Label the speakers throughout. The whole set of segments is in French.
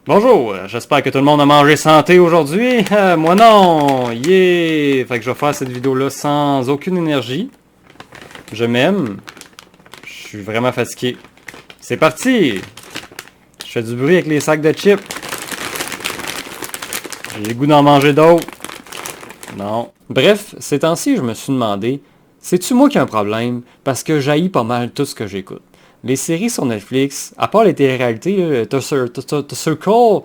Speaker 1: Bonjour, j'espère que tout le monde a mangé santé aujourd'hui. Moi non, yeah! Fait que je vais faire cette vidéo-là sans aucune énergie. Je m'aime. Je suis vraiment fatigué. C'est parti! Je fais du bruit avec les sacs de chips. J'ai le goût d'en manger d'autres. Non. Bref, ces temps-ci, je me suis demandé, c'est-tu moi qui ai un problème? Parce que j'haïs pas mal tout ce que j'écoute. Les séries sur Netflix, à part les télé-réalités, Circle,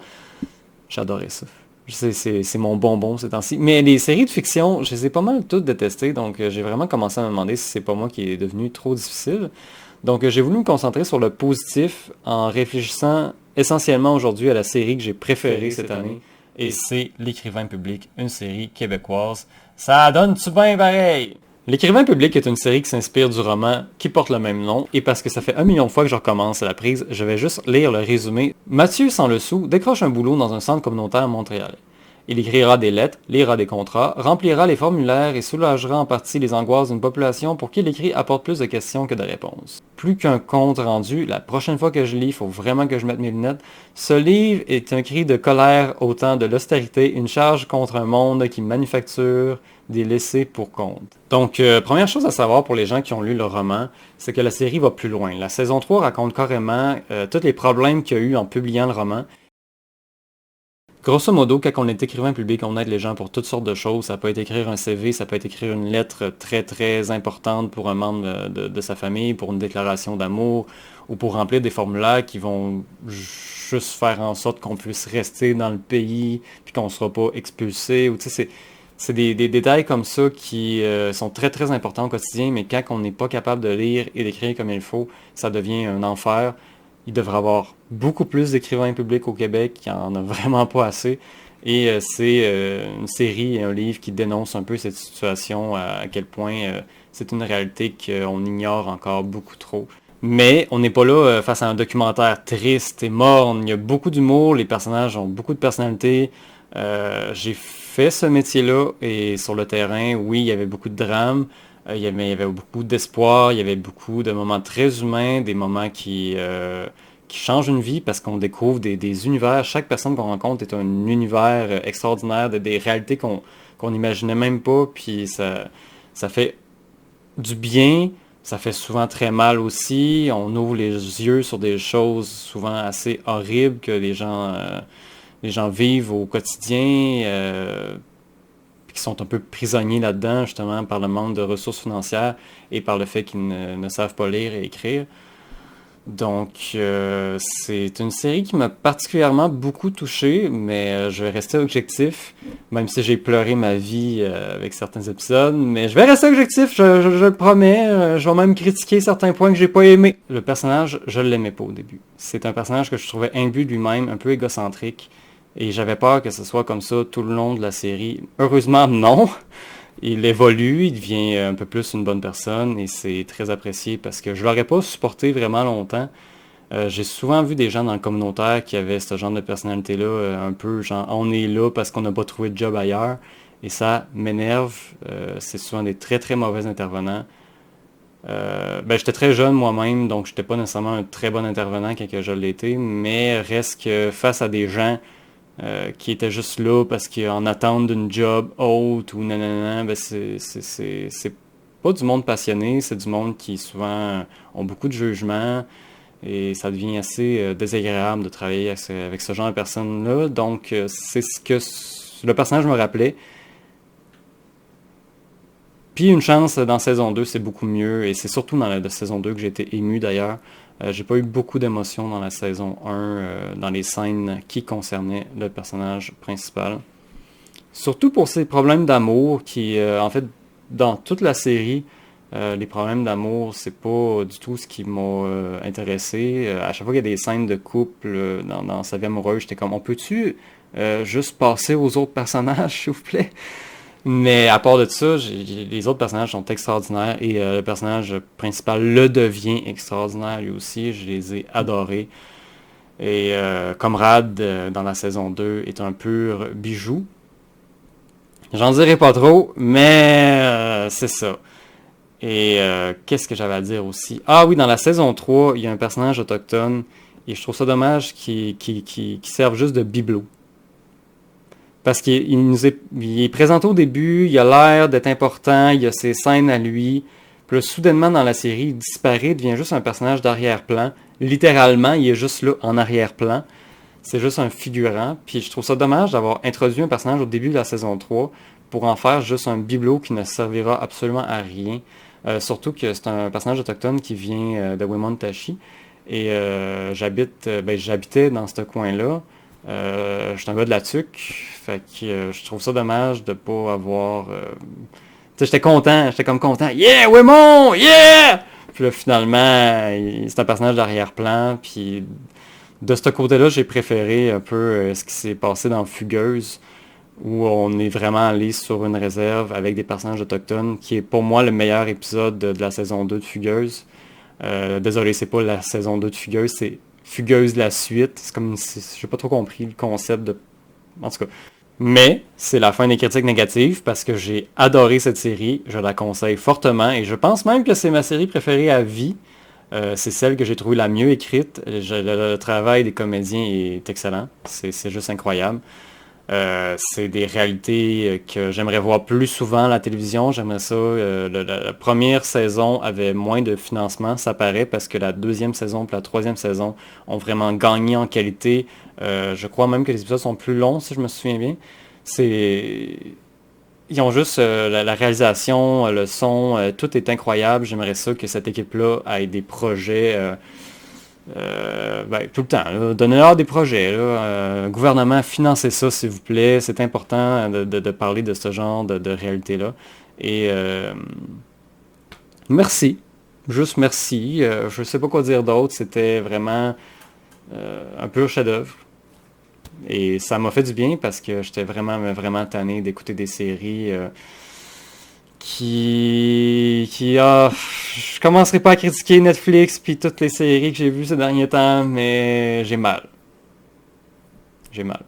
Speaker 1: j'adorais ça. C'est mon bonbon ces temps-ci. Mais les séries de fiction, je les ai pas mal toutes détestées, donc j'ai vraiment commencé à me demander si c'est pas moi qui est devenu trop difficile. Donc j'ai voulu me concentrer sur le positif en réfléchissant essentiellement aujourd'hui à la série que j'ai préférée cette année. Et c'est L'écrivain public, une série québécoise. Ça donne-tu bien pareil? L'écrivain public est une série qui s'inspire du roman qui porte le même nom, et parce que ça fait 1 million de fois que je recommence à la prise, je vais juste lire le résumé. Mathieu, sans le sou, décroche un boulot dans un centre communautaire à Montréal. Il écrira des lettres, lira des contrats, remplira les formulaires et soulagera en partie les angoisses d'une population pour qui l'écrit apporte plus de questions que de réponses. Plus qu'un compte rendu, la prochaine fois que je lis, il faut vraiment que je mette mes lunettes. Ce livre est un cri de colère au temps de l'austérité, une charge contre un monde qui manufacture des laissés pour compte. Donc, première chose à savoir pour les gens qui ont lu le roman, c'est que la série va plus loin. La saison 3 raconte carrément tous les problèmes qu'il y a eu en publiant le roman. Grosso modo, quand on est écrivain public, on aide les gens pour toutes sortes de choses. Ça peut être écrire un CV, ça peut être écrire une lettre très très importante pour un membre de sa famille, pour une déclaration d'amour, ou pour remplir des formulaires qui vont juste faire en sorte qu'on puisse rester dans le pays, puis qu'on ne sera pas expulsé. Ou, tu sais, c'est des détails comme ça qui sont très très importants au quotidien, mais quand on n'est pas capable de lire et d'écrire comme il faut, ça devient un enfer. Il devrait y avoir beaucoup plus d'écrivains publics au Québec, il n'y en a vraiment pas assez. Et c'est une série et un livre qui dénonce un peu cette situation, à quel point c'est une réalité qu'on ignore encore beaucoup trop. Mais on n'est pas là face à un documentaire triste et morne. Il y a beaucoup d'humour, les personnages ont beaucoup de personnalité. J'ai fait ce métier-là et sur le terrain, oui, il y avait beaucoup de drame. Il y avait beaucoup d'espoir, il y avait beaucoup de moments très humains, des moments qui changent une vie parce qu'on découvre des univers. Chaque personne qu'on rencontre est un univers extraordinaire, des réalités qu'on n'imaginait même pas. Puis ça fait du bien, ça fait souvent très mal aussi. On ouvre les yeux sur des choses souvent assez horribles que les gens vivent au quotidien. Qui sont un peu prisonniers là-dedans, justement, par le manque de ressources financières et par le fait qu'ils ne savent pas lire et écrire. Donc, c'est une série qui m'a particulièrement beaucoup touché, mais je vais rester objectif, même si j'ai pleuré ma vie avec certains épisodes, mais je vais rester objectif, je le promets, je vais même critiquer certains points que j'ai pas aimés. Le personnage, je l'aimais pas au début. C'est un personnage que je trouvais imbu de lui-même, un peu égocentrique, et j'avais peur que ce soit comme ça tout le long de la série. Heureusement, non. Il évolue, il devient un peu plus une bonne personne et c'est très apprécié parce que je l'aurais pas supporté vraiment longtemps. J'ai souvent vu des gens dans le communautaire qui avaient ce genre de personnalité-là, un peu genre on est là parce qu'on n'a pas trouvé de job ailleurs et ça m'énerve. C'est souvent des très très mauvais intervenants. J'étais très jeune moi-même, donc j'étais pas nécessairement un très bon intervenant quand je l'ai été, mais reste que face à des gens qui étaient juste là parce qu'en attente d'une job haute ou nanana, c'est pas du monde passionné, c'est du monde qui souvent ont beaucoup de jugement et ça devient assez désagréable de travailler avec ce genre de personnes-là. Donc c'est ce que le personnage me rappelait. Puis une chance dans saison 2, c'est beaucoup mieux et c'est surtout dans la saison 2 que j'ai été ému d'ailleurs. J'ai pas eu beaucoup d'émotions dans la saison 1, dans les scènes qui concernaient le personnage principal. Surtout pour ses problèmes d'amour qui, en fait, dans toute la série, les problèmes d'amour, c'est pas du tout ce qui m'a intéressé. À chaque fois qu'il y a des scènes de couple dans sa vie amoureuse, j'étais comme, on peut-tu juste passer aux autres personnages, s'il vous plaît? Mais à part de ça, les autres personnages sont extraordinaires et le personnage principal le devient extraordinaire lui aussi. Je les ai adorés. Et Comrade dans la saison 2 est un pur bijou. J'en dirai pas trop, mais c'est ça. Et qu'est-ce que j'avais à dire aussi? Ah oui, dans la saison 3, il y a un personnage autochtone Et je trouve ça dommage qu'ils servent juste de bibelot. Parce il est présenté au début, il a l'air d'être important, il a ses scènes à lui. Puis là, soudainement dans la série, il disparaît, il devient juste un personnage d'arrière-plan. Littéralement, il est juste là en arrière-plan. C'est juste un figurant. Puis je trouve ça dommage d'avoir introduit un personnage au début de la saison 3 pour en faire juste un bibelot qui ne servira absolument à rien. Surtout que c'est un personnage autochtone qui vient de Wemontashi. Et j'habitais dans ce coin-là. Je suis un gars de la TUC. Fait que je trouve ça dommage de pas avoir... Tu sais, j'étais comme content. Yeah, Wemon! Yeah! Puis là, finalement, c'est un personnage d'arrière-plan. Puis de ce côté-là, j'ai préféré un peu ce qui s'est passé dans Fugueuse, où on est vraiment allé sur une réserve avec des personnages autochtones, qui est pour moi le meilleur épisode de la saison 2 de Fugueuse. Désolé, c'est pas la saison 2 de Fugueuse, c'est Fugueuse la suite. C'est comme, j'ai pas trop compris le concept de... En tout cas. Mais c'est la fin des critiques négatives parce que j'ai adoré cette série. Je la conseille fortement et je pense même que c'est ma série préférée à vie. C'est celle que j'ai trouvée la mieux écrite. Le travail des comédiens est excellent. C'est juste incroyable. C'est des réalités que j'aimerais voir plus souvent à la télévision. J'aimerais ça. La première saison avait moins de financement, ça paraît, parce que la deuxième saison et la troisième saison ont vraiment gagné en qualité. Je crois même que les épisodes sont plus longs, si je me souviens bien. C'est... Ils ont juste la réalisation, le son, tout est incroyable. J'aimerais ça que cette équipe-là ait des projets tout le temps. Donnez-leur des projets. Gouvernement, financez ça, s'il vous plaît. C'est important de parler de ce genre de réalité-là. Et merci. Juste merci. Je sais pas quoi dire d'autre. C'était vraiment un pur chef-d'œuvre. Et ça m'a fait du bien parce que j'étais vraiment tanné d'écouter des séries je commencerai pas à critiquer Netflix puis toutes les séries que j'ai vues ces derniers temps, mais j'ai mal. J'ai mal.